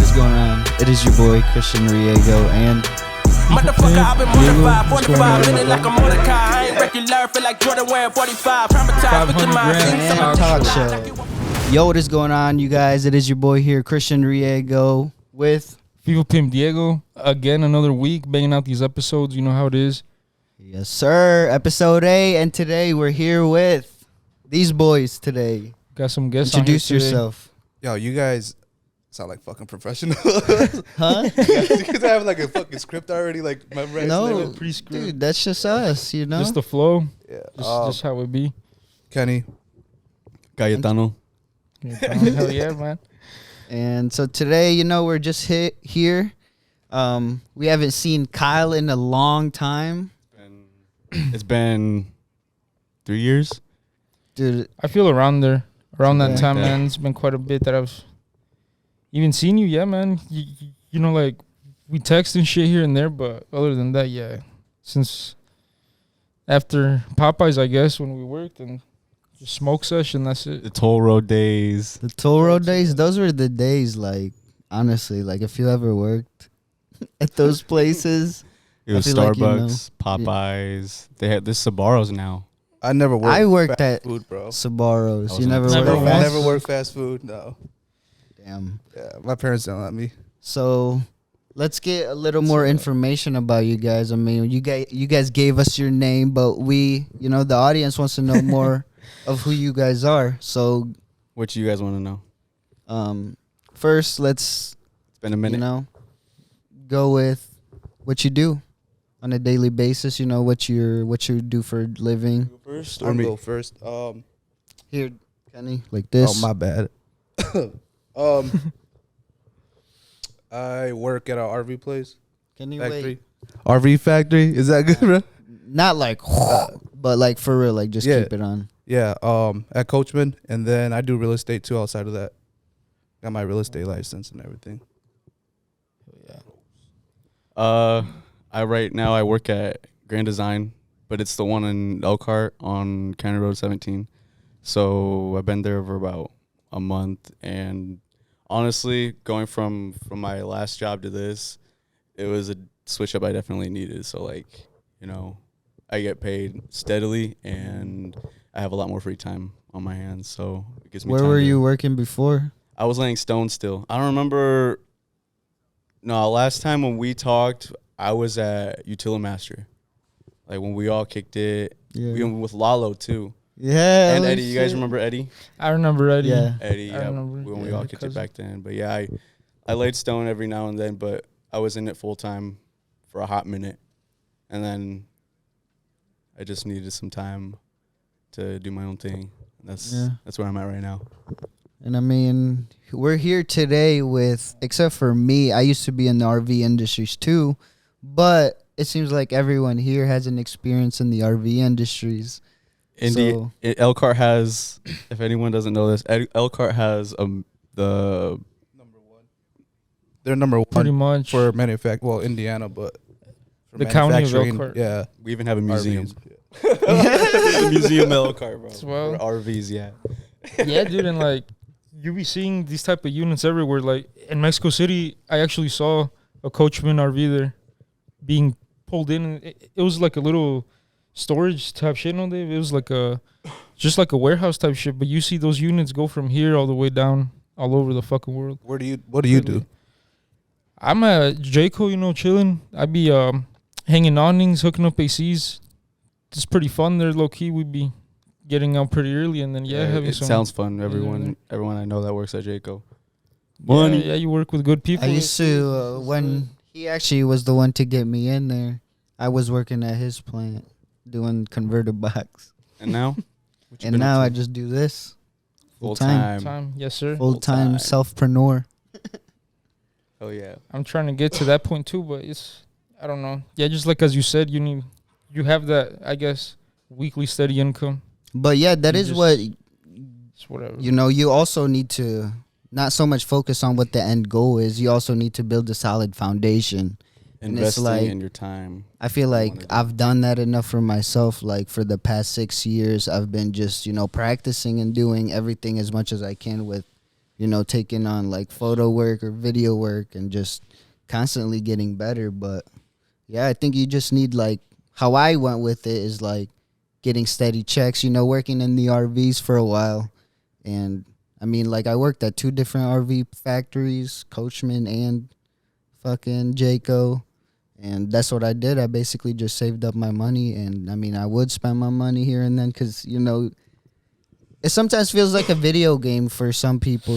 What is going on? It is your boy Christian Riego and Motherfucker, I've been modified, 45 minutes like a Mordecai. I ain't regular, feel like Jordan wearing 45. Traumatized with your mind, seen some of Talk Show. Yo, what is going on, you guys? It is your boy here, Christian Riego, with Vivo Pimp Diego. Again, another week banging out these episodes. You know how it is. Yes, sir. Episode 8, and today we're here with these boys today. Got some guests. Introduce yourself. Yo, you guys sound like fucking professionals. Huh? You guys have like a fucking script already, like memorized. No, pre-script. dude, that's just us, you know? Just the flow. Yeah. Just how it be. Kenny. Cayetano. Hell yeah, man. And so today, you know, we're just here. We haven't seen Kyle in a long time. It's been 3 years. Dude, I feel around there. Around that Yeah. time, Yeah. man. It's been quite a bit that I've even seen you. Yeah, man. You know, like, we text and shit here and there, but other than that, yeah. Since after Popeyes, I guess, when we worked and just smoke session, that's it. The toll road days. the toll road days, those were the days, like, honestly, like, if you ever worked at those places. It was I feel like you Starbucks, Popeyes. They had this Sabaros now. I never worked. I worked fast at food, bro. Sabaros. You Never never worked once. fast Never worked fast food. No. Damn. Yeah, my parents don't let me. So let's get a little more information about you guys. I mean, you guys gave us your name, but we, you know, the audience wants to know more of who you guys are. So, What you guys want to know? first, let's, It's been a minute. you know, go with what you do on a daily basis. You know, what you do for a living. First or or me? go first? Here, Kenny, like this. Oh, my bad. I work at a RV place. Kenny, Factory. wait. RV factory. Is that good, bro? Not like, but like for real, like just Yeah. keep it on. Yeah. At Coachman, and then I do real estate too. Outside of that, got my real estate license and everything. I right now I work at Grand Design, but it's the one in Elkhart on County Road 17. So I've been there for about a month, and honestly, going from my last job to this, it was a switch up I definitely needed. So, like, you know, I get paid steadily, and I have a lot more free time on my hands. So it gives me Where time were to- you working before? I was laying stone still. I don't remember. No, last time when we talked, I was at Utilimaster. Like when we all kicked it. Yeah. We went with Lalo too. Yeah. And holy Eddie. You guys shit. remember Eddie? I remember Eddie. Yeah. Eddie, I yeah. remember. When we Yeah, all your kicked it cousin. back then. But yeah, I laid stone every now and then, but I was in it full time for a hot minute. And then I just needed some time to do my own thing. That's where I'm at right now. And I mean, we're here today with, except for me, I used to be in the RV industries too, but it seems like everyone here has an experience in the RV industries. So- Elkhart has, if anyone doesn't know this, Elkhart has the Number one. They're number one Pretty much. for manufacturing. Well, Indiana, but for The county of manufacturing, Elkhart. Yeah. we even have a museum. RVs. There's a museum in Elkhart, bro. As well. For RVs, yeah. Yeah, dude, and like you be seeing these type of units everywhere. Like in Mexico City, I actually saw a Coachman RV there being pulled in. And it was like a little storage type shit, no, Dave? It was like just like a warehouse type shit. But you see those units go from here all the way down all over the fucking world. What do you do? I'm at Jayco, you know, chilling. I be hanging awnings, hooking up ACs. It's pretty fun there, low key. We be getting out pretty early, and then having it some. sounds fun. Yeah. Everyone I know that works at Jayco. Yeah, you work with good people. I used to, when he actually was the one to get me in there, I was working at his plant doing converter box. And now? What you And been now up I to? just do this. full time. time. Yes, sir. Full-time Full-time. selfpreneur. Oh yeah. I'm trying to get to that point too, but I don't know. Yeah, just like as you said, you have that, I guess, weekly steady income. But yeah, that You is just- what, It's whatever. you know, you also need to not so much focus on what the end goal is. You also need to build a solid foundation. And it's Investing like- in your time. I feel like wanna do. I've done that enough for myself. Like for the past 6 years, I've been just, you know, practicing and doing everything as much as I can with, taking on like photo work or video work and just constantly getting better. But yeah, I think you just need, like, how I went with it is like getting steady checks, working in the RVs for a while. And I mean, like, I worked at 2 different RV factories, Coachman and fucking Jayco. And that's what I did. I basically just saved up my money. And I mean, I would spend my money here and then because, it sometimes feels like a video game for some people,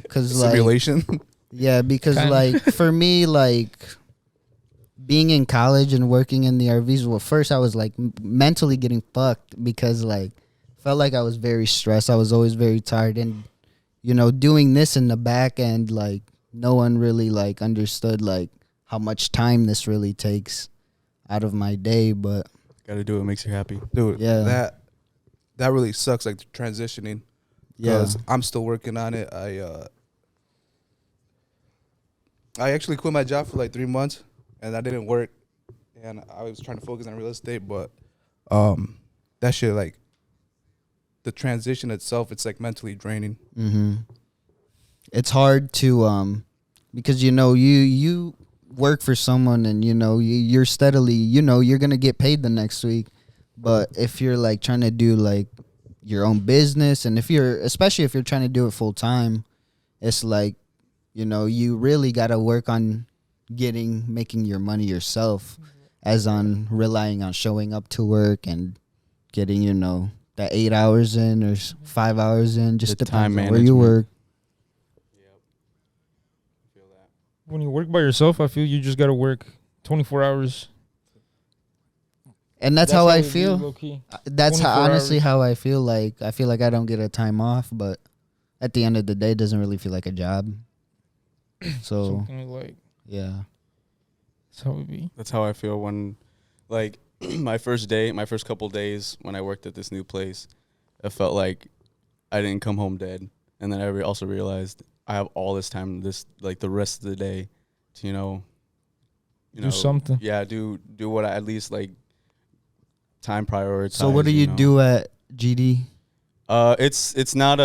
because like, Simulation. yeah, because Kinda. like for me, like being in college and working in the RVs, well, first I was like mentally getting fucked because like felt like I was very stressed. I was always very tired, and doing this in the back end, like no one really like understood like how much time this really takes out of my day. But Got to do what makes you happy. Dude, Yeah. that really sucks, like transitioning. yeah, Because I'm still working on it. I actually quit my job for like 3 months, and that didn't work. And I was trying to focus on real estate, but that shit, like the transition itself, it's like mentally draining. it's hard to because you work for someone, and you're steadily you're gonna get paid the next week. But if you're like trying to do like your own business, and especially if you're trying to do it full time, it's like you really gotta work on making your money yourself, as on relying on showing up to work and getting that 8 hours in or 5 hours in, just The depends time on where you management. work. Feel that. When you work by yourself, I feel you just gotta work 24 hours. And that's how I it be, feel. low-key. That's 24 honestly hours. how I feel. Like I feel like I don't get a time off, but at the end of the day, it doesn't really feel like a job. So Something like yeah, that's how it be. That's how I feel when, like, my first couple days when I worked at this new place, it felt like I didn't come home dead. And then I also realized I have all this time, the rest of the day to, Do something. Yeah, do what I at least, like, time prioritize. so what do you do at GD? It's not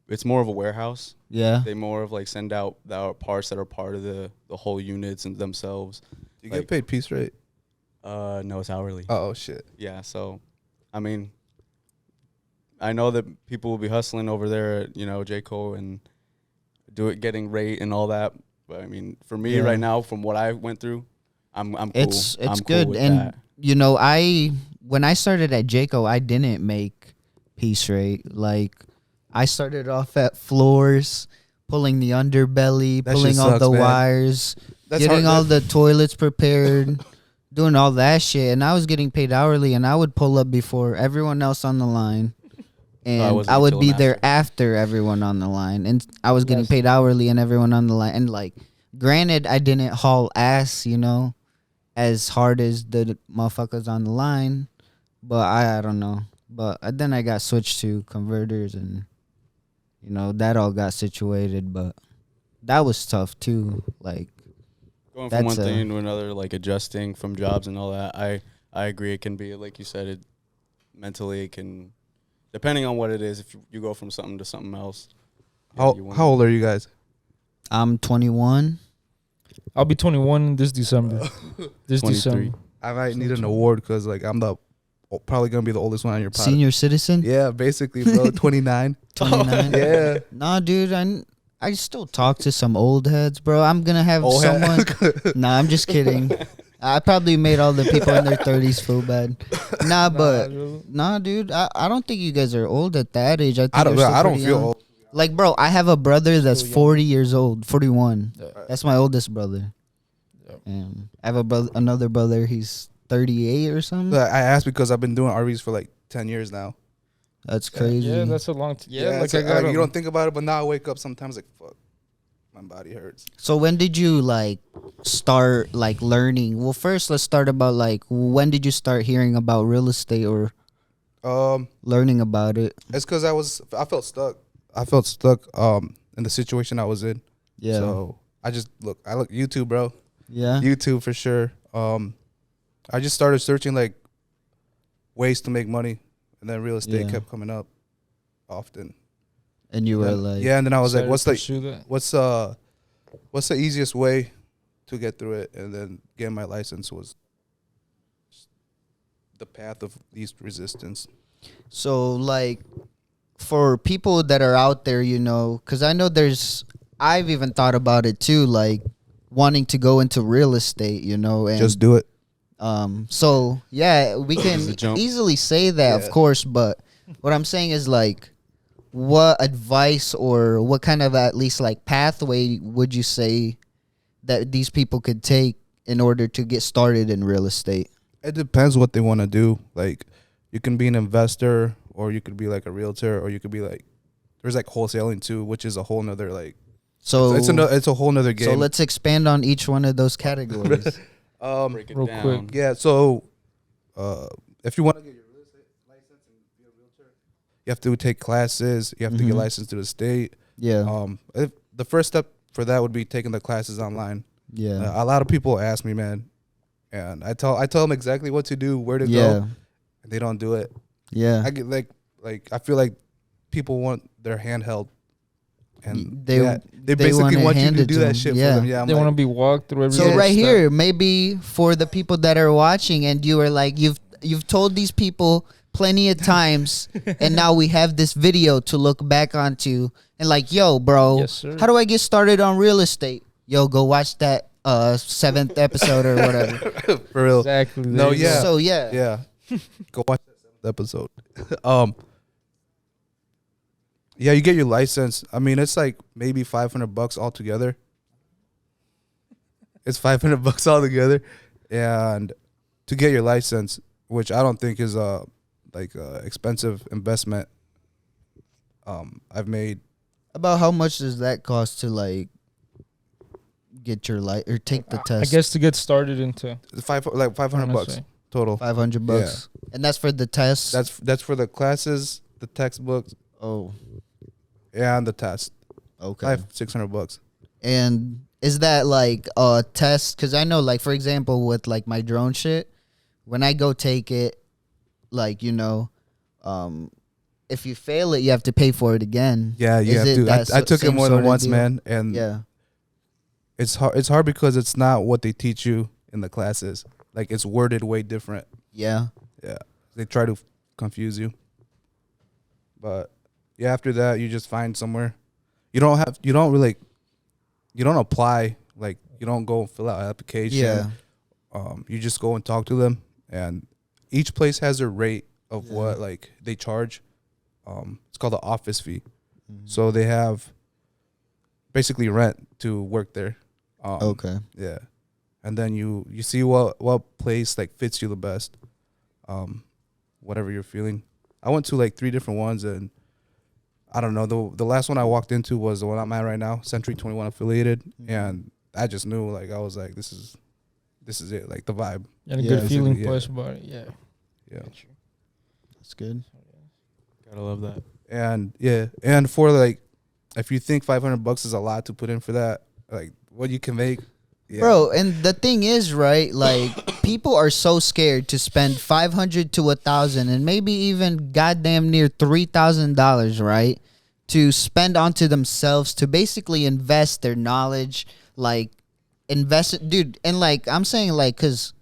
it's more of a warehouse. Yeah, They more of like send out the parts that are part of the whole units and themselves. You Like- get paid piece rate? No, it's hourly. Oh shit. Yeah, so I mean, I know that people will be hustling over there at Jayco and getting rate and all that. But I mean, for me Yeah. right now, from what I went through, I'm cool. it's I'm cool good. with And that. when I started at Jayco, I didn't make piece rate. Like I started off at floors, pulling the underbelly, That pulling shit all sucks, the man. wires, That's getting hard. all the toilets prepared, doing all that shit. And I was getting paid hourly, and I would pull up before everyone else on the line. And wasn't I would until be I'm there after everyone on the line. And I was getting Yes. paid hourly and everyone on the line. And like, granted, I didn't haul ass, as hard as the motherfuckers on the line. But I don't know. But then I got switched to converters, and that all got situated. But that was tough too. Like Going from one that's thing to another, like adjusting from jobs and all that. I agree. It can be, like you said, mentally it can, depending on what it is. If you go from something to something else. How old are you guys? I'm 21. I'll be 21 this December. This 23. December. I might need an award because like I'm probably gonna be the oldest one on your pod. Senior citizen. Yeah, basically, bro. 29. 29. Yeah. Nah, dude, I still talk to some old heads, bro. I'm gonna have Old someone. Nah, I'm just kidding. I probably made all the people in their 30s feel bad. Nah, but nah, dude, I don't think you guys are old at that age. I think I don't you're know. still I don't pretty feel young. old. Like, bro, I have a brother that's Still young. 40 years old, 41. Yeah. That's my oldest brother. Yep. And I have another brother. He's 38 or something. I asked because I've been doing RVs for like 10 years now. That's crazy. Yeah, that's a long. Yeah, like so, I got. you don't think about it, but now I wake up sometimes like fuck, my body hurts. So when did you like start like learning? Well, first let's start about like when did you start hearing about real estate or learning about it? It's because I felt stuck. I felt stuck in the situation I was in. Yeah. So I look YouTube, bro. Yeah. YouTube for sure. I just started searching like ways to make money, and then real estate Yeah. kept coming up often. And you were like, yeah, and then I was like, decided to pursue that. what's the easiest way to get through it? And then getting my license was the path of least resistance. so like for people that are out there, you know, because I know I've even thought about it too, like wanting to go into real estate, you know, and Just do it. so yeah, we can Just a jump. easily say that, of Yeah. course, but what I'm saying is like, what advice or what kind of at least like pathway would you say that these people could take in order to get started in real estate? It depends what they want to do. Like, you can be an investor, or you could be like a realtor, or you could be like, there's like wholesaling too, which is a whole nother like. So It's a whole nother game. So let's expand on each one of those categories. Break it Real down. quick. Yeah. So, if you want to get your real estate license and be a realtor, you have to take classes. You have to get Mhm. licensed to the state. Yeah. The first step for that would be taking the classes online. Yeah. A lot of people ask me, man, and I tell them exactly what to do, where to Yeah. go, and they don't do it. Yeah. I get like I feel like people want their hand held, and They they basically wanna want you hand to it do to that them. shit Yeah. for them. Yeah, I'm They like, want to be walked through every So little right step. here, maybe for the people that are watching, and you are like, you've told these people plenty of times, and now we have this video to look back onto, and like, yo, bro, Yes, sir. how do I get started on real estate? Yo, go watch that 7th episode or whatever. for real. Exactly. No, there you yeah. go. So yeah, Yeah, go watch that 7th episode. Yeah, you get your license. I mean, it's like maybe $500 altogether. It's $500 altogether, and to get your license, which I don't think is a expensive investment. I've made about how much does that cost to like get your or take the I test? guess to get started into $500 honestly. total. $500, and that's for the test. That's for the classes, the textbooks, oh, and the test. okay. $600. And is that like a test? Because I know, like, for example, with like my drone shit, when I go take it, like, you know, if you fail it, you have to pay for it again. Yeah, you Is have it to. that I took it same more sort than of once, deal? man, and Yeah. it's hard. It's hard because it's not what they teach you in the classes. Like, it's worded way different. Yeah. Yeah, they try to confuse you. But yeah, after that, you just find somewhere. You don't apply. Like, you don't go and fill out an application. Yeah. You just go and talk to them, and each place has a rate of Yeah. what like they charge. It's called the office fee. Mhm. So they have basically rent to work there. Okay. Yeah, and then you see what place like fits you the best. Whatever you're feeling. I went to like 3 different ones, and I don't know. The last one I walked into was the one I'm at right now, Century 21 affiliated, Mhm. and I just knew, like, I was like, this is it, like the vibe. And a Yeah, good feeling yeah. plus about it. Yeah. Yeah. That's good. Gotta love that. And yeah, and for like, if you think $500 is a lot to put in for that, like what you can make, yeah. Bro, and the thing is, right, like, people are so scared to spend $500 to $1,000 and maybe even goddamn near $3,000, right, to spend onto themselves to basically invest their knowledge, like, invest it, dude. And like, I'm saying, like, because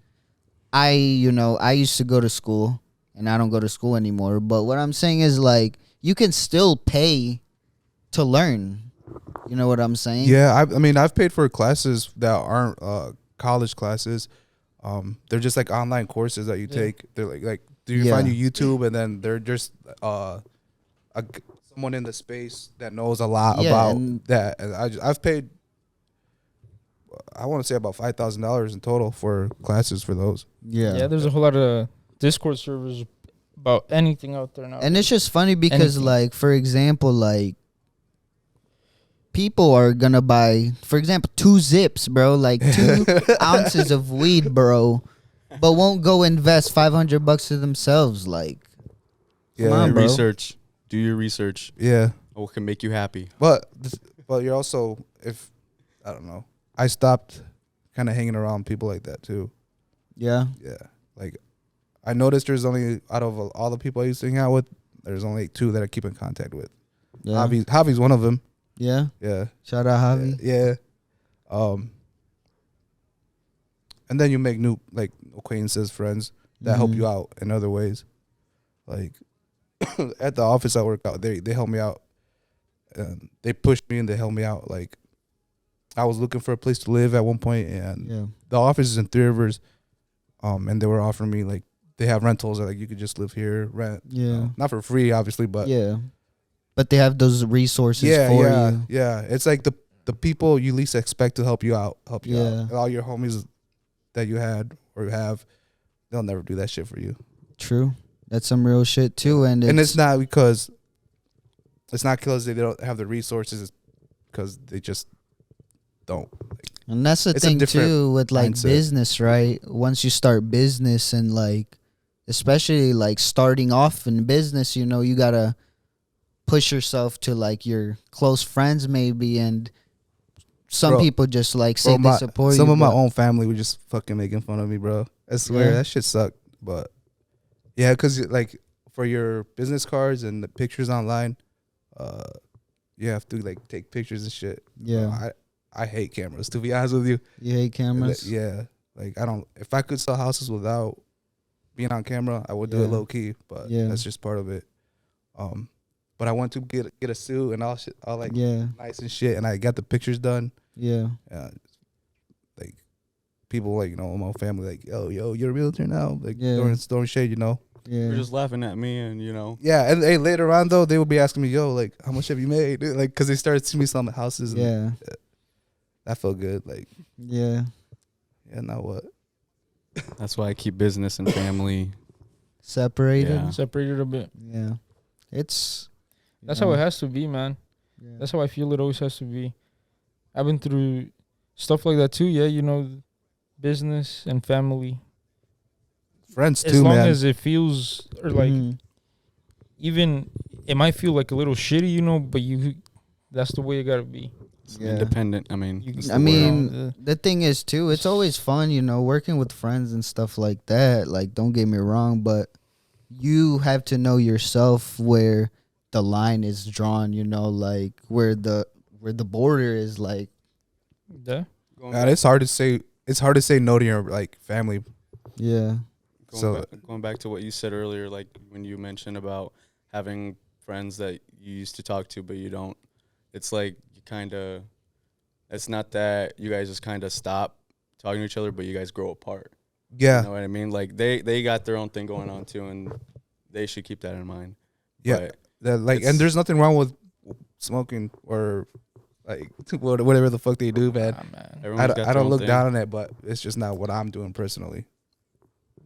I used to go to school, and I don't go to school anymore, but what I'm saying is, like, you can still pay to learn. You know what I'm saying? Yeah, I mean, I've paid for classes that aren't college classes. They're just like online courses that you take. They're like do you find your YouTube, and then they're just someone in the space that knows a lot Yeah, about and- that. And I've paid, I want to say about $5,000 in total for classes for those. Yeah, there's a whole lot of Discord servers about anything out there now. And it's just funny because, Anything. like, for example, like, people are gonna buy, for example, 2 zips, bro, like 2 ounces of weed, bro, but won't go invest $500 to themselves. Like, Yeah, Come on, Do bro. research. Do your research. yeah. What can make you happy? But you're also, if I don't know, I stopped kind of hanging around people like that too. yeah, Yeah, like I noticed there's only, out of all the people I used to hang out with, there's only 2 that I keep in contact with. Yeah. Javi's one of them. Yeah. Yeah. Shout out Javi. Yeah. And then you make new like acquaintances, friends that help you out in other ways. Like at the office I work out, they help me out. They push me and they help me out. Like I was looking for a place to live at one point, and the office is in Three Rivers. And they were offering me like they have rentals that like you could just live here, rent. Yeah. Not for free, obviously, but but they have those resources for you. Yeah. It's like the people you least expect to help you out. Yeah. And all your homies that you had or have, they'll never do that shit for you. True. That's some real shit too. And it's not because they don't have the resources, it's because they just don't. And that's the thing too with like mindset. business, right? Once you start business and like, especially like starting off in business, you know, you gotta push yourself to like your close friends maybe, and some people just like say they support you. Some of my own family were just fucking making fun of me, bro. I swear that shit sucked. But yeah, because like for your business cards and the pictures online, you have to like take pictures and shit. Yeah. I hate cameras, to be honest with you. You hate cameras? Yeah. Like I don't. If I could sell houses without being on camera, I would do it low key. But that's just part of it. But I want to get a suit and all like nice and shit, and I got the pictures done. Yeah. Like people like my family like yo you're a realtor now, like throwing shade, Yeah. They're just laughing at me and Yeah, and hey, later on though they would be asking me like how much have you made, like because they started seeing me selling houses. And, that felt good. Like yeah. Now what? That's why I keep business and family separated a bit. Yeah. That's how it has to be, man. Yeah. That's how I feel it always has to be. I've been through stuff like that too. Yeah, business and family, friends too. As long man. as it feels or like, even it might feel like a little shitty, but that's the way it gotta be. Independent. I mean, the thing is too, it's always fun, working with friends and stuff like that. Like, don't get me wrong, but you have to know yourself where the line is drawn. Like where the border is. Like, yeah. God, it's hard to say. It's hard to say no to your like family. Yeah. Going back to what you said earlier, like when you mentioned about having friends that you used to talk to but you don't. It's like it's not that you guys just kind of stop talking to each other, but you guys grow apart. Yeah. You know what I mean? Like they got their own thing going on too, and they should keep that in mind. Yeah. And there's nothing wrong with smoking or like whatever the fuck they do, man. I don't look down on it, but it's just not what I'm doing personally.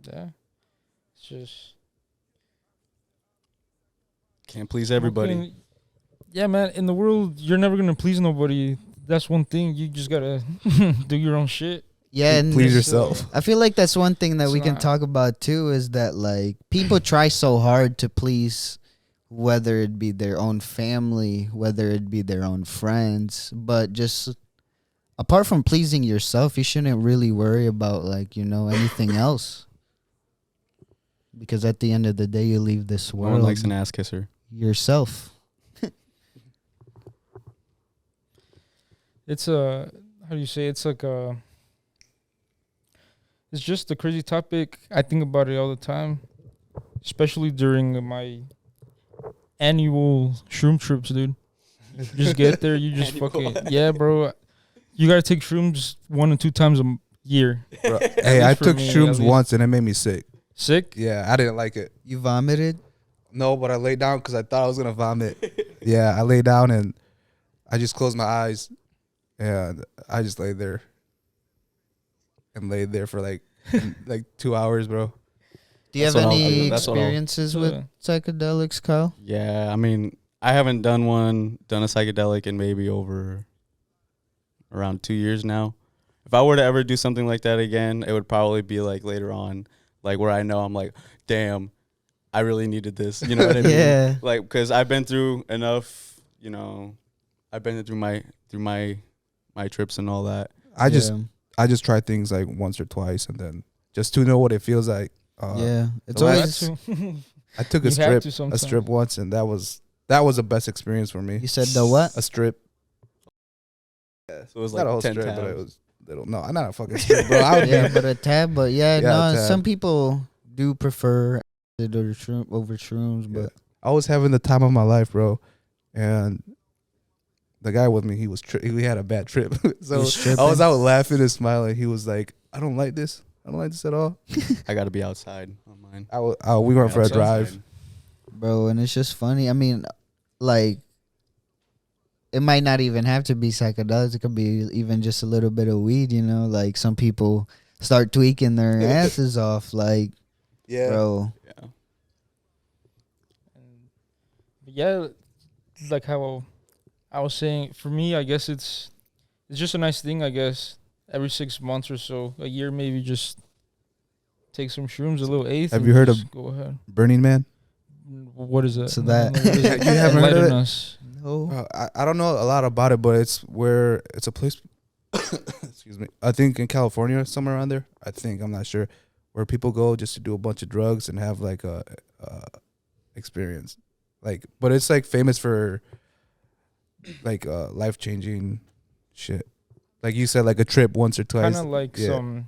Yeah. It's just can't please everybody. Yeah, man. In the world, you're never gonna please nobody. That's one thing. You just gotta do your own shit. Yeah, and please yourself. I feel like that's one thing that we can talk about too, is that like people try so hard to please, whether it be their own family, whether it be their own friends, but just apart from pleasing yourself, you shouldn't really worry about like anything else, because at the end of the day, you leave this world. No one likes an ass kisser. Yourself. It's how do you say? It's like it's just a crazy topic. I think about it all the time, especially during my annual shroom trips, dude. Just get there, you just fucking bro. You gotta take shrooms 1 or 2 times a year. Bro, hey, I took shrooms once and it made me sick. Sick? Yeah, I didn't like it. You vomited? No, but I laid down because I thought I was gonna vomit. Yeah, I laid down and I just closed my eyes. And I just laid there for like 2 hours, bro. Do you have any experiences with psychedelics, Kyle? Yeah, I mean, I haven't done a psychedelic in maybe over around 2 years now. If I were to ever do something like that again, it would probably be like later on, like where I know I'm like, damn, I really needed this. You know what I mean? Yeah. Like, because I've been through enough, I've been through my trips and all that. I just try things like once or twice and then just to know what it feels like. It's always I took a strip once and that was That was the best experience for me. You said the what? A strip. Yeah, So it was not like a whole 10 strip, but it tabs. was little. No, not a fucking strip, bro. I would Yeah, but a tab. But yeah, Yeah, no. a tab. Some people do prefer acid or shroom over shrooms, but I was having the time of my life, bro, and the guy with me, he had a bad trip. So He's I was tripping. out laughing and smiling. He was like, "I don't like this. I don't like this at all." I got to be outside on mine. We went for a Outside. drive. bro, and it's just funny. I mean, like, it might not even have to be psychedelics. It could be even just a little bit of weed, you know? Like, some people start tweaking their asses off. Like, Yeah, bro, Yeah. But yeah, like how I was saying, for me, I guess it's just a nice thing. I guess every 6 months or so, a year maybe, just take some shrooms, a little eighth. Have and you heard just of- go ahead. Burning Man. What is that? So that- what is it? You haven't heard of Enlighten it? us. no. I don't know a lot about it, but it's a place. Excuse me. I think in California, somewhere around there. I'm not sure, where people go just to do a bunch of drugs and have like a experience, like. But it's like famous for like life changing shit. Like you said, like a trip once or twice. Kind of like yeah. some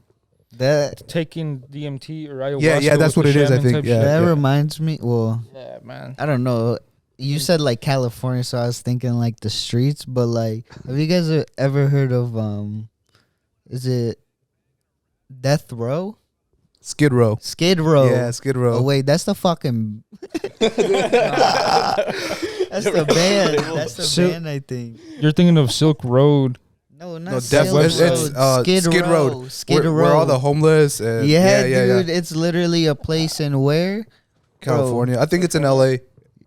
That taking DMT or ayahuasca. Yeah, that's with what the it is, I shaman think, type yeah. shit. that reminds me. Well, Yeah, man. I don't know. You said like California, so I was thinking like the streets. But like, have you guys ever heard of is it Death Row? Skid Row. Skid Row. Yeah, Skid Row. Oh wait, that's the fucking. That's the band. That's the So- band. I think. You're thinking of Silk Road. No, not No, Silk it's Road. Skid Row. Skid Row. where all the homeless. And yeah, yeah, dude. It's literally a place in where, California. I think it's in L.A.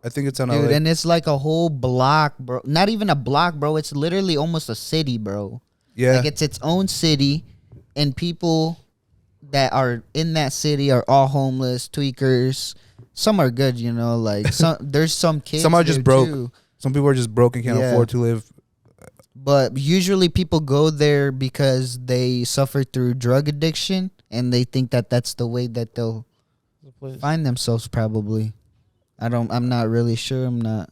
I think it's in dude, L.A. and it's like a whole block, bro. Not even a block, bro. It's literally almost a city, bro. Yeah, Like it's its own city, and people that are in that city are all homeless, tweakers. Some are good, you know. Like some, there's some kids. Some are just there, broke. too. some people are just broke and can't Yeah. afford to live. But usually people go there because they suffer through drug addiction, and they think that that's the way that they'll find themselves. Probably. I'm not really sure. I'm not.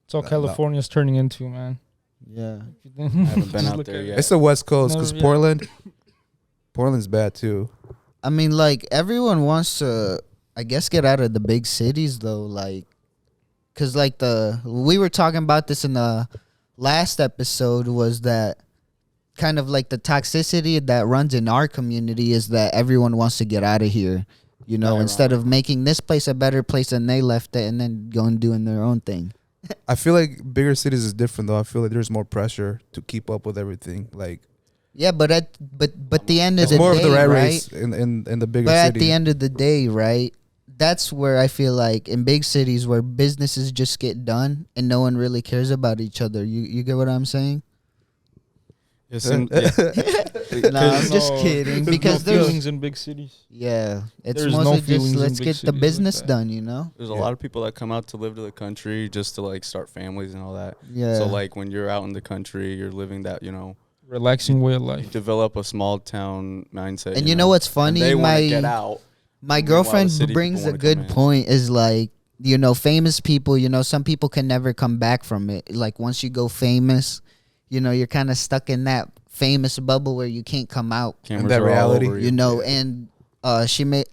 It's all No. California's turning into, man. Yeah. I haven't been Just out look there at it. yet. It's the West Coast No, because yeah. Portland's bad too. I mean, like, everyone wants to, I guess, get out of the big cities, though. Like, because, like, we were talking about this in the last episode, was that kind of like the toxicity that runs in our community is that everyone wants to get out of here, you know, Ironic. instead of making this place a better place than they left it and then going doing their own thing. I feel like bigger cities is different though. I feel like there's more pressure to keep up with everything. Like Yeah, but the end of it's the more day, of the rat right? race in the bigger But at city. the end of the day, right? That's where I feel like in big cities where businesses just get done and no one really cares about each other. You get what I'm saying? It seemed- yeah. Nah, I'm just kidding. Because no there's feelings in big cities. yeah, it's There's no mostly feelings just in let's big get the cities like business that. done. You know? There's a Yeah. lot of people that come out to live to the country just to like start families and all that. Yeah. So like when you're out in the country, you're living that, Relaxing way of you life. develop a small town mindset. And you know what's And funny? they want to get out. My Meanwhile, the girlfriend city brings people a wanna good come in. point. Is like, you know, famous people. You know, some people can never come back from it. Like once you go famous, you know, you're kind of stuck in that famous bubble where you can't come out. Cameras that are all reality, over You know, and she made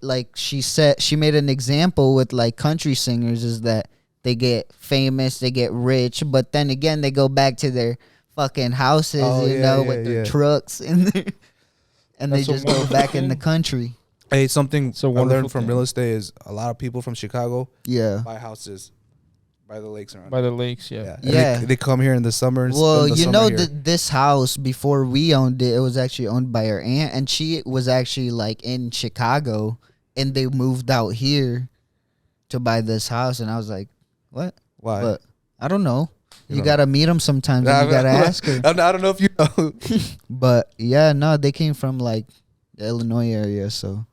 an example with like country singers is that they get famous, they get rich, but then again they go back to their fucking houses, Oh, you yeah, know, yeah, with their yeah. trucks and and they That's a just go wonderful back in the thing. country. Hey, something It's a I wonderful learned from thing. real estate is a lot of people from Chicago Yeah. buy houses by the lakes around. By the lakes, yeah. And Yeah. they come here in the summer. And Well, spend the you summer know here. that this house before we owned it, it was actually owned by her aunt, and she was actually like in Chicago, and they moved out here to buy this house, and I was like, what? Why? But I don't know. You don't gotta meet them sometimes, and you gotta ask her. I don't know if you know. But yeah, no, they came from like the Illinois area, so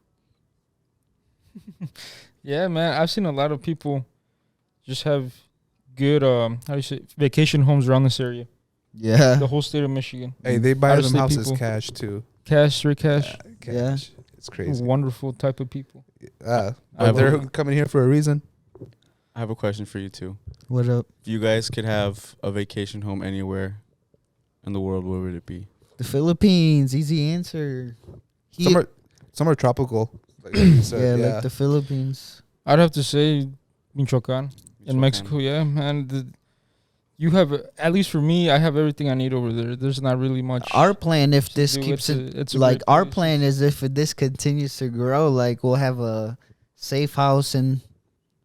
Yeah, man. I've seen a lot of people just have good how do you say vacation homes around this area. yeah. The whole state of Michigan. Hey, they buy them Out-of-state houses people. cash too. Cash, straight cash. Cash. It's crazy. Wonderful type of people. But I they're believe- coming here for a reason. I have a question for you too. What up? If you guys could have a vacation home anywhere in the world, where would it be? The Philippines. Easy answer. Somewhere tropical. Like you said, Like the Philippines. I'd have to say Michoacan in Mexico. Yeah, man. You have, at least for me, I have everything I need over there. There's not really much. Our plan, if this do. keeps It's a like, great our place. plan is if this continues to grow, like we'll have a safe house in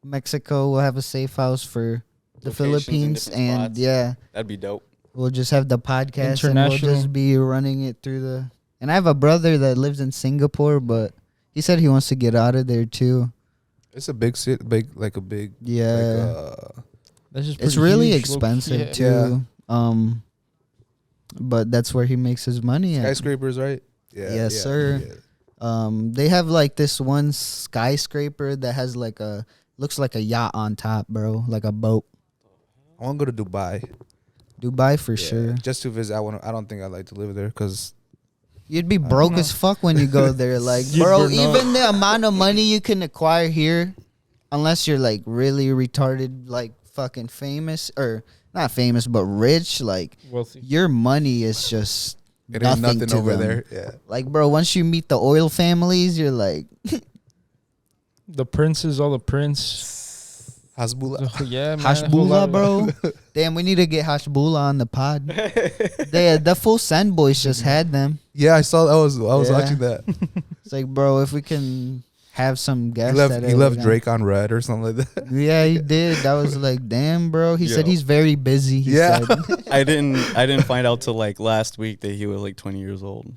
Mexico. We'll have a safe house for the Locations in Philippines, different and spots. yeah, That'd be dope. we'll just have the podcast and we'll International. just be running it through the. And I have a brother that lives in Singapore, but he said he wants to get out of there too. It's a big city, like a big. Yeah. Like, That's just It's pretty really huge, expensive low-key. too. But that's where he makes his money at. skyscrapers, right? Yeah. Yes, sir. Yeah. They have like this one skyscraper that has like looks like a yacht on top, bro, like a boat. I want to go to Dubai. Dubai for Yeah, sure. just to visit. I don't think I'd like to live there because You'd be broke know. as fuck when you go there. Like, You'd bro, burn up. even the amount of money you can acquire here, unless you're like really retarded, like fucking famous or not famous but rich, like Wealthy. your money is just it ain't nothing to over them. there. Yeah. Like, bro, once you meet the oil families, you're like, The princes, all the prince. Hasbullah. Oh, yeah, man. a whole Hashbullah, lot of- bro. Damn, we need to get Hashbullah on the pod. The full Send Boys just had them. Yeah, I saw. I was Yeah. watching that. It's like, bro, if we can have some He guests. left. that He are left gonna- Drake on red or something like that. Yeah, he did. That was like, damn, bro. He said Yo. he's very busy. He Yeah. said. I didn't find out till like last week that he was like 20 years old.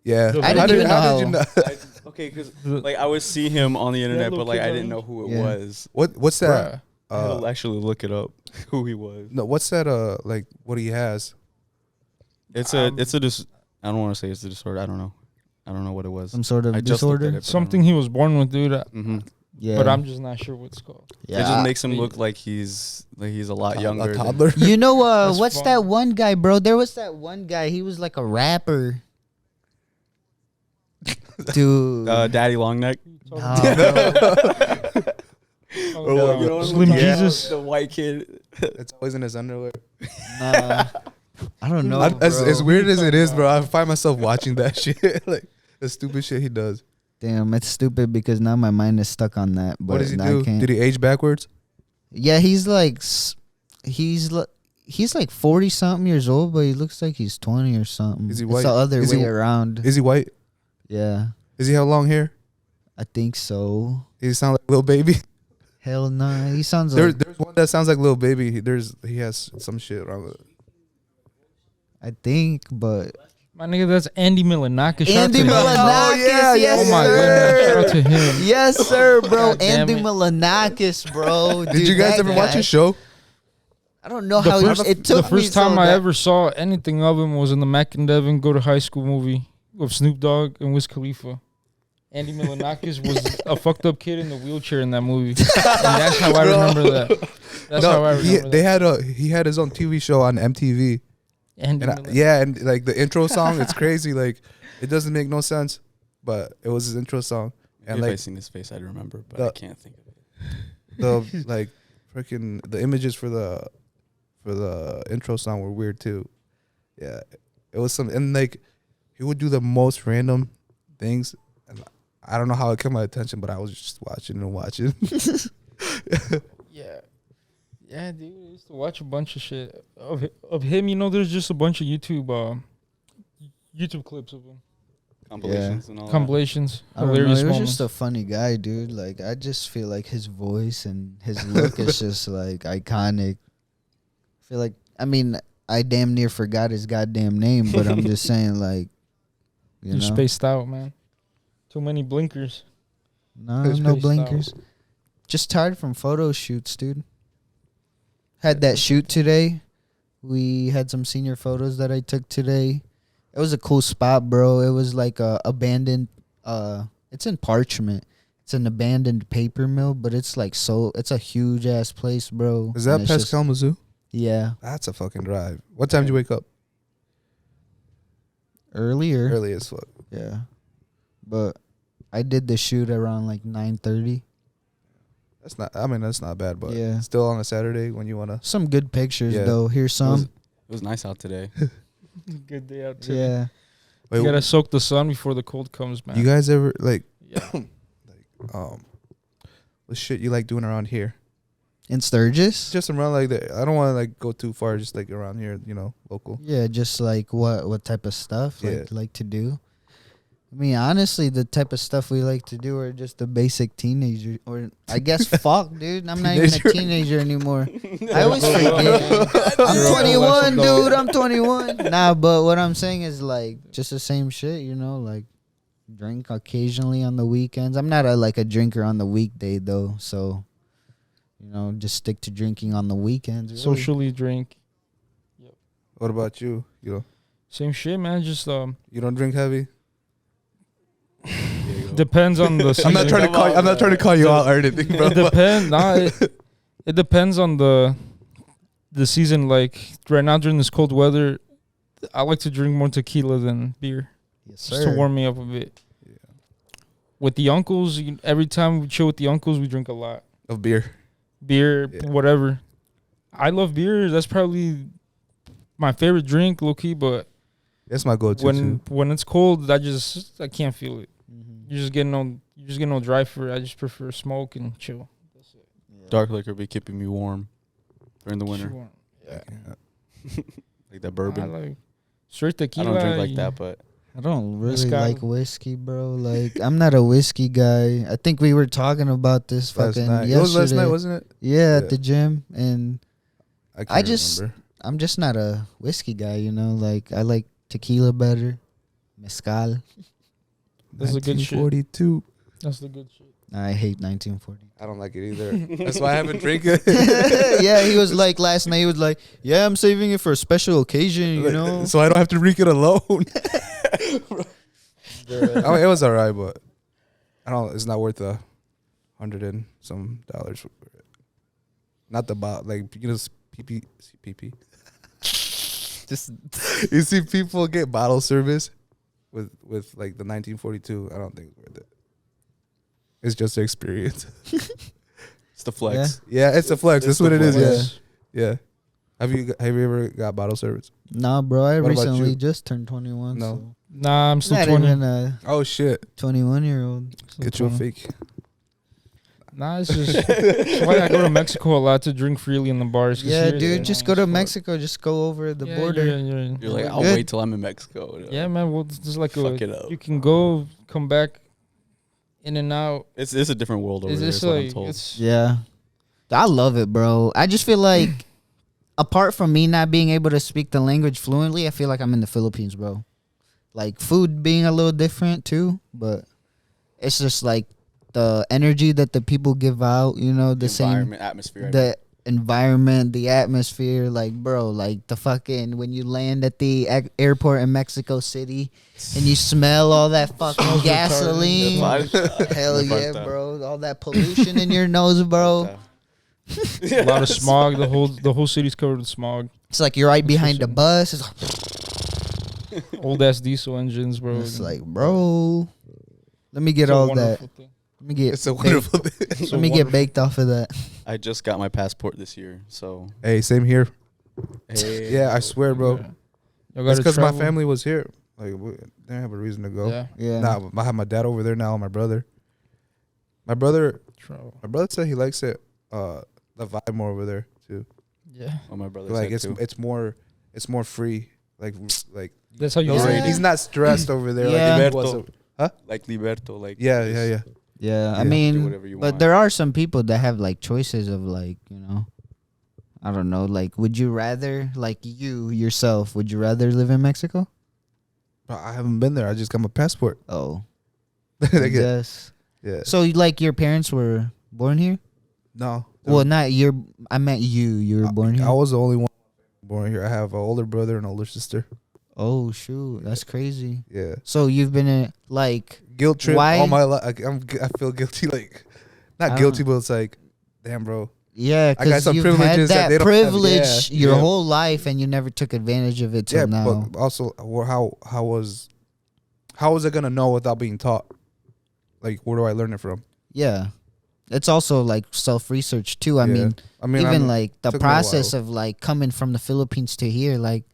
Yeah. I didn't even how know. did you know? Okay, because like I would see him on the internet, little but like kid I didn't nose. know who it Yeah. was. What's that? Bruh. I'll actually look it up who he was. No, what's that? Like what he has? It's a I don't want to say it's a disorder. I don't know what it was. Some sort of I just looked at disorder. it, but I don't Something know. he was born with, dude. Mhm. Yeah. But I'm just not sure what it's called. yeah. It just makes him look like he's a lot younger. A than- toddler. You know, That's what's fun. that one guy, bro? There was that one guy. He was like a rapper. Dude. Daddy Longneck. Nah, bro. Oh, You know what I'm Slim talking about? Jesus. the white kid. It's always in his underwear. Nah. I don't know. As bro. weird as it is, bro, I find myself watching that shit. Like the stupid shit he does. Damn, it's stupid because now my mind is stuck on that. But What does he I do? can't. Did he age backwards? Yeah, he's like 40 something years old, but he looks like he's 20 or something. Is he It's white? the other Is he- way around. Is he white? Yeah, Does he have long hair? I think so. Does he sound like Lil Baby? Hell no, he sounds There's like. there's one that sounds like Lil Baby. He has some shit wrong with it. I think, but My nigga, that's Andy Milanakis. Shout out Andy to him. Milanakis, Oh, yeah, yes Oh my goodness. Shout out sir. to him. Yes sir, bro. God damn Andy it. Milanakis, bro. Did you guys ever watch his show? I don't know The how first, it took the me first time so I that- ever saw anything of him was in the Mac and Devin Go to High School movie with Snoop Dogg and Wiz Khalifa. Andy Milanakis was a fucked up kid in the wheelchair in that movie. And that's how I remember that. That's how I remember that. He had his own TV show on MTV. Andy And Milanakis. and like the intro song, it's crazy. Like it doesn't make no sense, but it was his intro song. And if I like seen his face, I'd remember, but the- I can't think of it. the like freaking the images for the intro song were weird too. Yeah, it was some, and like he would do the most random things, and I don't know how it caught my attention, but I was just watching and watching. Yeah. Yeah, dude. I used to watch a bunch of shit of him. You know, there's just a bunch of YouTube clips of him. Compilations and all Compilations. I don't know. Hilarious He was moments. just a funny guy, dude. Like I just feel like his voice and his look is just like iconic. I feel like I damn near forgot his goddamn name, but I'm just saying like you You're know. spaced out, man. Too many blinkers. No, Spaced no out. blinkers. Just tired from photo shoots, dude. Had that shoot today. We had some senior photos that I took today. It was a cool spot, bro. It was like a abandoned it's in Parchment. It's an abandoned paper mill, but it's like it's a huge ass place, bro. Is that And it's past just- Kalamazoo? Yeah. That's a fucking drive. What time did you wake up? Earlier. Early as fuck. Yeah. But I did the shoot around like 9:30. That's not. I mean, that's not bad, but Yeah. still on a Saturday when you wanna. Some good pictures Yeah. though. Here's some. It was nice out today. Good day out today. Yeah. Wait, You gotta soak the sun before the cold comes, man. you guys ever like yeah. what shit you like doing around here? In Sturgis? Just around like that. I don't want to like go too far. Just like around here, local. Yeah, just like what type of stuff Yeah. like to do. I mean, honestly, the type of stuff we like to do are just the basic teenager, or I guess fuck, dude. I'm not even a teenager anymore. I always forget. I'm 21, dude. I'm 21. Nah, but what I'm saying is like just the same shit, like drink occasionally on the weekends. I'm not a drinker on the weekday though, so just stick to drinking on the weekends. Really. Socially drink. What about you? Same shit, man. Just You don't drink heavy. depends on the season. I'm not trying to call you out or anything, bro. It depends. It depends on the season. Like right now during this cold weather, I like to drink more tequila than beer, Yes, just to sir. warm me up a bit. Yeah. With the uncles, every time we chill with the uncles, we drink a lot. Of beer. Beer, Yeah. whatever. I love beer. That's probably my favorite drink, low key. But That's my go-to when it's cold, I can't feel it. Mhm. You're just getting no dry for it. I just prefer smoke and chill. Dark liquor be keeping me warm during the winter. Sure. Yeah. Like that I bourbon. like straight I tequila. don't drink like that, but I don't really Mezcal. like whiskey, bro. Like, I'm not a whiskey guy. I think we were talking about this Last fucking night. yesterday. It was last night, wasn't it? Yeah, Yeah. at the gym. And I I just- remember. I'm just not a whiskey guy, Like, I like tequila better. Mezcal. That's the good shit. 1942. That's the good shit. I hate 1940. I don't like it either. That's why I haven't drank it. Yeah, he was like, last night, he was like, yeah, I'm saving it for a special occasion, So I don't have to drink it alone. I mean, it was alright, but it's not worth $100 and some dollars for it. Not the bot, like PP. Just You see people get bottle service with like the 1942. I don't think it's worth it. It's just an experience. it's the flex. Yeah, it's a flex. That's It's what the it is. flex. Yeah. Have you ever got bottle service? Nah, bro, I What about recently you? just turned 21. No. So. Nah, I'm still Not 20. even a Oh shit! 21-year-old. Get you a fake. Nah, it's just that's why I go to Mexico a lot to drink freely in the bars. 'cause Yeah, here dude, it's just nice go to as fuck. Mexico. Just go over the Yeah, border. You're You're like, I'll Good. wait till I'm in Mexico. yeah, man. Well, it's just like Fuck it up. you can go, come back, in and out. It's a different world over It's there. just Is what I'm like told. it's Yeah. I love it, bro. I just feel like, apart from me not being able to speak the language fluently, I feel like I'm in the Philippines, bro. Like, food being a little different, too. But it's just like the energy that the people give out, the same. environment, atmosphere. The environment, the atmosphere, like, bro, like the fucking when you land at the airport in Mexico City and you smell all that fucking Smells gasoline. retarded. Hell The yeah, fucked up. bro. All that pollution in your nose, bro. a lot of smog. The whole city's covered with smog. It's like you're right behind the Interesting. bus. It's like, Old ass diesel engines, bro. it's like, bro, let me get It's a all that. wonderful thing. Let me get It's a baked- wonderful thing. It's Let a me get wonderful- baked off of that. I just got my passport this year, so Hey, same here. hey, Yeah, I swear, bro. Yeah. Y'all That's gotta because my travel. family was here. Like, we didn't have a reason to go. Yeah, Yeah. Nah, I have my dad over there now. And my brother. My brother travel. said he likes it. The vibe more over there too. Yeah, Oh, my brother Like said it's too. more free. Like that's how you. Yeah. rate it. he's not stressed over there. Yeah. Like he was. Like Liberto, like Yeah, just yeah, yeah. Yeah, I Yeah. do mean, whatever you but want. there are some people that have like choices of like, I don't know, like, would you rather, like you yourself, would you rather live in Mexico? But I haven't been there. I just got my passport. Oh, Like, yes. yeah. So, like, your parents were born here? No. Well, not your. I meant you. You were born here. I was the only one born here. I have an older brother and an older sister. Oh shoot, that's crazy. Yeah. So you've been in like, Guilt trip Why- all my life. I feel guilty. Like, not I guilty, don't- but it's like, damn, bro. yeah, I got because some you've had privileges that that they don't have. privilege Yeah, your yeah. whole life, and you never took advantage of it till Yeah, now. but also, how was I gonna know without being taught? Like, where do I learn it from? Yeah, It's also like self-research too. I mean, even like the took me a process while. of like coming from the Philippines to here, like,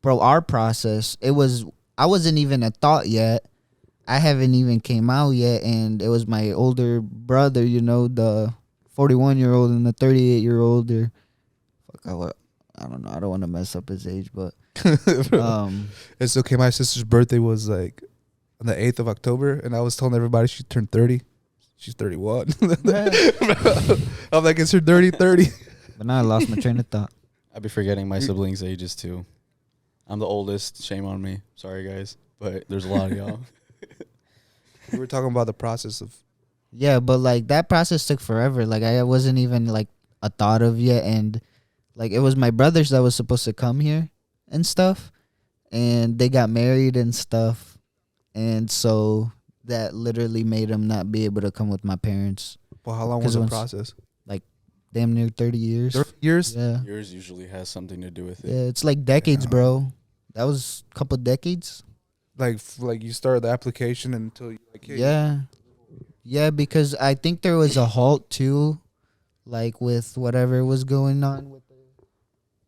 bro, our process, I wasn't even a thought yet. I haven't even came out yet, and it was my older brother, you know, the 41-year-old and the 38-year-old. Or I don't know. I don't want to mess up his age, but It's okay. My sister's birthday was like on the 8th of October, and I was telling everybody she turned 30. She's 31. I'm like, it's her dirty 30. but now I lost my train of thought. I'd be forgetting my siblings' ages too. I'm the oldest. Shame on me. Sorry, guys. But there's a lot of y'all. We were talking about the process of. Yeah, but like that process took forever. Like I wasn't even like a thought of yet, and like it was my brothers that was supposed to come here and stuff, and they got married and stuff, and so that literally made them not be able to come with my parents. Well, how long was the once- process? Damn near 30 years. 30 years? Yeah, Yours usually has something to do with it. yeah, it's like decades, bro. That was a couple decades. Like you started the application until you like. Hey, Yeah, because I think there was a halt too, like with whatever was going on with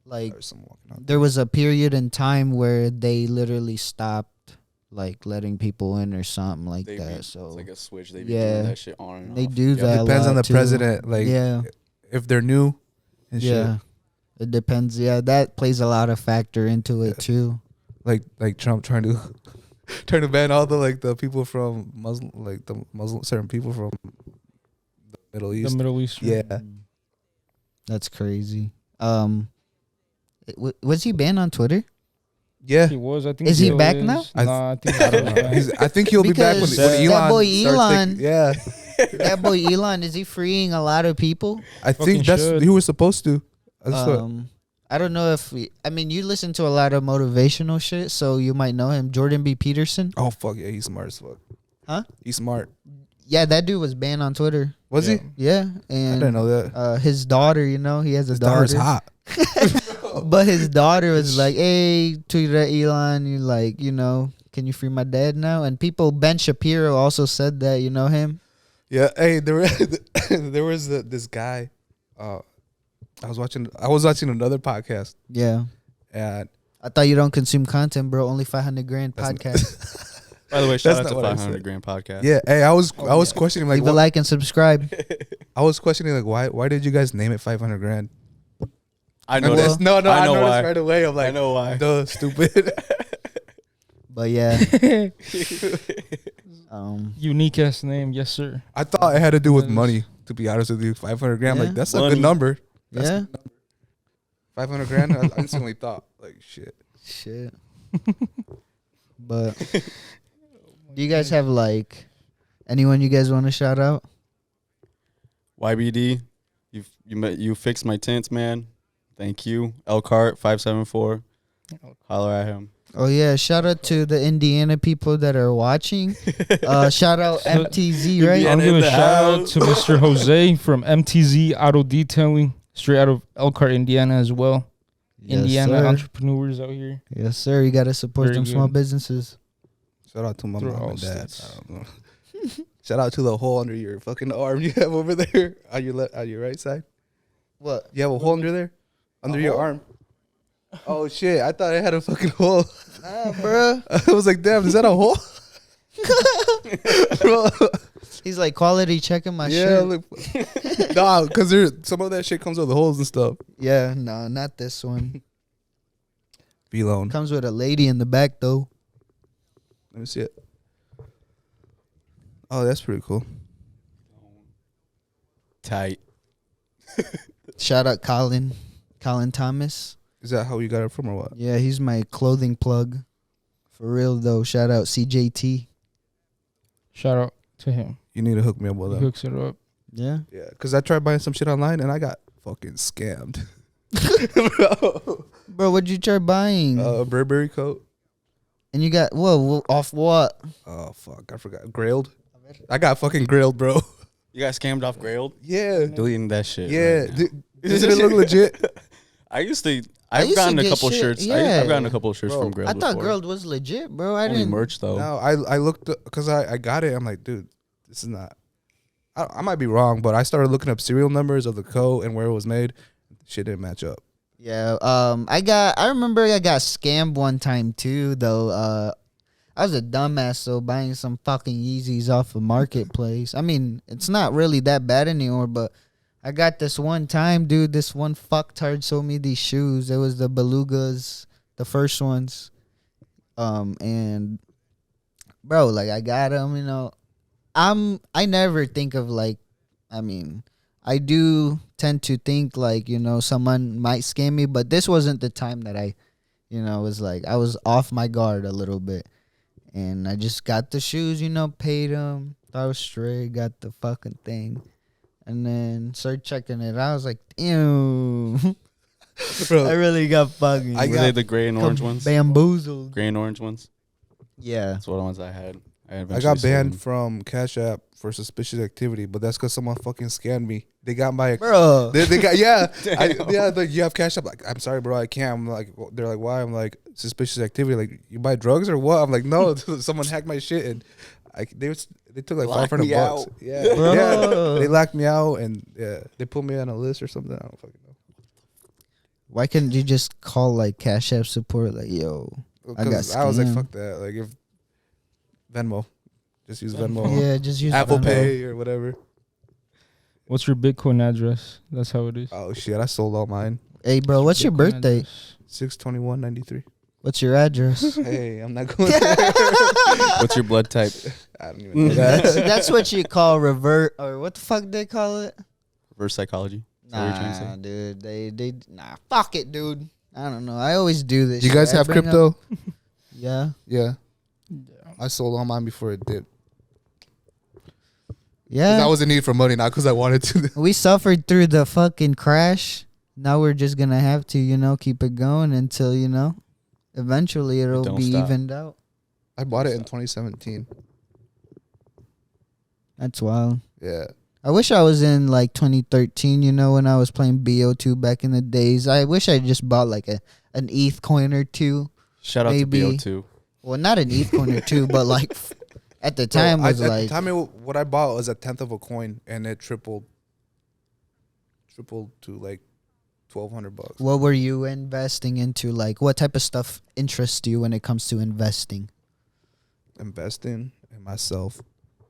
like there's someone walking out. there was a period in time where they literally stopped like letting people in or something like They that. be- So it's like a switch. They be Yeah. doing that shit on and they off. do that. Yeah, depends a on lot the too. president. Like, Yeah, if they're new and yeah, shit. it depends. Yeah, that plays a lot of factor into it too. Like Trump trying to ban all the people from certain people from the Middle East. The Middle East. Yeah. That's crazy. Was he banned on Twitter? Yeah. He was. I think. Is he still back now? Nah, I think I don't know. I think he'll be back when Because Elon that boy starts Elon- taking- yeah. That boy Elon, is he freeing a lot of people? I Fucking think that's should. he was supposed to. I just thought- I don't know if you listen to a lot of motivational shit, so you might know him. Jordan B. Peterson. oh fuck yeah, he's smart as fuck. Huh? He's smart. Yeah, that dude was banned on Twitter. Was Yeah. he? Yeah, I and didn't know that. his daughter, he has a His daughter. daughter's hot. But his daughter was like, "Hey, tweeted at Elon, you like, can you free my dad now?" And people, Ben Shapiro also said that, you know him. Yeah. Hey, there was this guy. I was watching another podcast, Yeah, and I thought you don't consume content, bro. Only 500 grand podcast. By the way, shout out That's to not what I 500 said. Grand Podcast. yeah. Hey, I was questioning like Leave a like and subscribe. I was questioning like why did you guys name it 500 grand? I And know this- that. no, I I know noticed why. right away. I'm like, I know why. duh, stupid. But yeah, Unique ass name, yes sir. I thought it had to do with money. To be honest with you, 500 grand. Yeah. Like that's a Money. good number. That's yeah, 500 grand. I instantly thought like shit. shit. But do you guys have like anyone you guys want to shout out? YBD, you fixed my tints, man. Thank you. Elkhart 574. Holler at him. Oh yeah, shout out to the Indiana people that are watching. Shout out MTZ, right? I'll in give a the shout out house. to Mr. Jose from MTZ Auto Detailing, straight out of Elkhart, Indiana as well. Indiana sir. entrepreneurs out here. Yes, sir. You gotta support Very them small good. businesses. Shout out to my Through mom all and dad. states. I don't know. Shout out to the hole under your fucking arm you have over there on your right side. What? You have a hole under there, under your arm. Oh shit! I thought it had a fucking hole. Nah, bro. I was like, damn, is that a hole? Bro, He's like quality checking my yeah, shirt. look, nah, because there's some of that shit comes with the holes and stuff. Yeah, no, not this one. Be alone. Comes with a lady in the back though. Let me see it. Oh, that's pretty cool. Tight. Shout out Colin Thomas. Is that how you got it from or what? Yeah, he's my clothing plug. For real though. Shout out CJT. Shout out to him. You need to hook me up with He that. hooks it up. Yeah. Yeah, because I tried buying some shit online and I got fucking scammed. Bro. Bro, what'd you try buying? A Burberry coat. And you got off what? Oh fuck, I forgot. Grailed. I got fucking grailed, bro. You got scammed off Grailed? Yeah. Deleting that shit. Yeah. right now. Does it look legit? I've used to gotten a get couple shit, shirts. yeah. I've gotten a couple shirts Bro, from Grailed I thought before. Girl was legit, bro. I Only didn't. merch though. No, I looked because I got it. I'm like, dude, this is not. I might be wrong, but I started looking up serial numbers of the coat and where it was made. Shit didn't match up. Yeah. I remember I got scammed one time too, though. I was a dumbass, though, buying some fucking Yeezys off a marketplace. I mean, it's not really that bad anymore, but I got this one time, dude. This one fucktard sold me these shoes. It was the Belugas, the first ones. And bro, like I got them, you know. I never think of like, I mean, I do tend to think like, you know, someone might scam me, but this wasn't the time that I, you know, was like, I was off my guard a little bit. And I just got the shoes, you know, paid them. Thought I was straight, got the fucking thing. And then started checking it. I was like, damn. Bro, I really got fucking Were they the gray and orange ones? bamboozled. Gray and orange ones? Yeah. That's what the ones I had. I eventually got sold banned them. from Cash App for suspicious activity, but that's because someone fucking scammed me. They got my Bro. They got yeah Damn. like you have Cash App. Like I'm sorry, bro, I can't. I'm like they're like why? I'm like suspicious activity. Like you buy drugs or what? I'm like no, someone hacked my shit and they took like Locked $500 me out. Yeah, Bro. yeah, they locked me out and yeah, they put me on a list or something. I don't fucking know. Why couldn't you just call like Cash App support? Like, yo, I got Because I was like scammed. fuck that. Like if Venmo, just use Venmo. Yeah, just use Apple Venmo. Pay or whatever. What's your Bitcoin address? That's how it is. Oh shit, I sold all mine. Hey, bro, what's your Bitcoin birthday? address. 6/21/93. What's your address? Hey, I'm not going. What's your blood type? I don't even know that. That's what you call revert, or what the fuck they call it? Reverse psychology? Is that what you're trying to say? Nah, dude, they fuck it, dude. I don't know. I always do this. You shit. guys I have bring crypto? up- Yeah. Yeah. I sold all mine before it did. 'Cause Yeah. I was in need for money, not because I wanted to. We suffered through the fucking crash. Now we're just gonna have to, you know, keep it going until, you know, eventually it'll don't be stop. evened out. I bought it in 2017. That's wild. Yeah. I wish I was in like 2013, you know, when I was playing BO2 back in the days. I wish I just bought like an ETH coin or two. Shout out Maybe. to BO2. Well, not an ETH coin or two, but like at the time Bro, was at like the time what I bought was 1/10 of a coin, and it tripled to like $1,200. what were you investing into? Like what type of stuff interests you when it comes to investing? Investing in myself.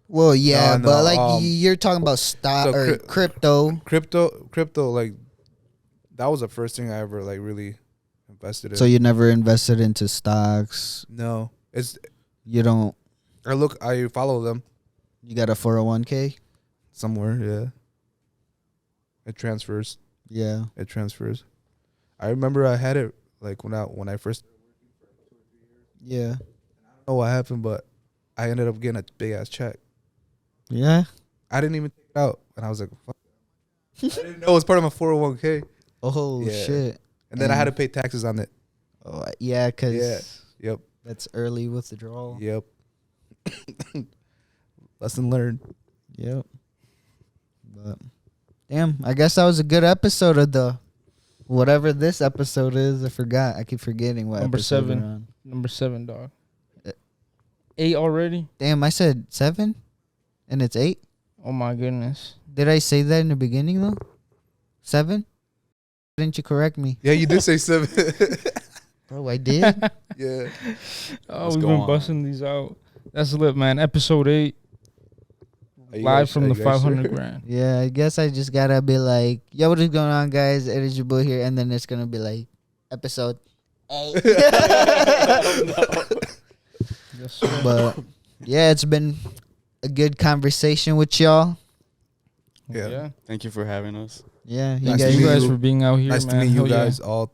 Well, yeah, No, but like um, you're talking about stock so or crypto. Crypto, like that was the first thing I ever like really invested in. So you never invested into stocks. No, it's You don't. I follow them You got a 401k. somewhere. Yeah, it transfers. Yeah. It transfers. I remember I had it like when I first. Yeah. I don't know what happened, but I ended up getting a big ass check. Yeah. I didn't even take it out, and I was like, fuck. I didn't know it was part of my 401k, Oh Yeah. shit. and then I had to pay taxes on it. Oh yeah, cause Yeah. Yep. that's early withdrawal. Yep. Lesson learned. Yep. But damn, I guess that was a good episode of the whatever this episode is. I forgot. I keep forgetting what Number episode 7. we're on. Number 7, dog. 8 already? Damn, I said 7, and it's 8. Oh my goodness. Did I say that in the beginning though? 7? Didn't you correct me, Yeah, you did say 7. bro? I did. Yeah. Oh, Let's we've go been on. busting these out. That's lit, man. Episode 8, live from the 500 grand. Yeah, I guess I just gotta be like, yo, what is going on, guys? It is your boy here, and then it's gonna be like episode 8. Yes, sir. But yeah, it's been a good conversation with y'all. Yeah. Thank you for having us. Yeah, you Nice to guys. You meet guys you. for being out here, Nice man. to meet you Hell yeah. guys all.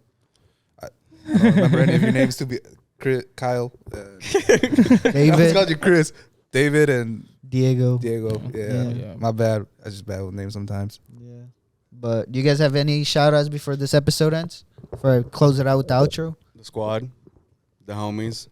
I don't remember any of your names to be Kyle. I always David, called you Chris. David and Diego. Diego. Yeah. Yeah. My bad. I just bad with names sometimes. Yeah. But do you guys have any shout outs before this episode ends? Before I close it out with the outro? The squad, the homies.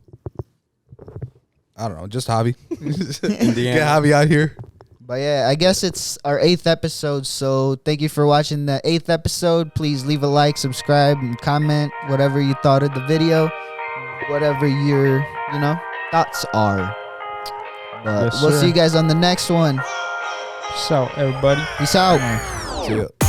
I don't know. Just Javi. Indiana. Get Javi out here. But yeah, I guess it's our 8th episode. So thank you for watching the 8th episode. Please leave a like, subscribe, and comment whatever you thought of the video, whatever your, thoughts are. But Yes, we'll sir. see you guys on the next one. Peace out, everybody. Peace out. See ya.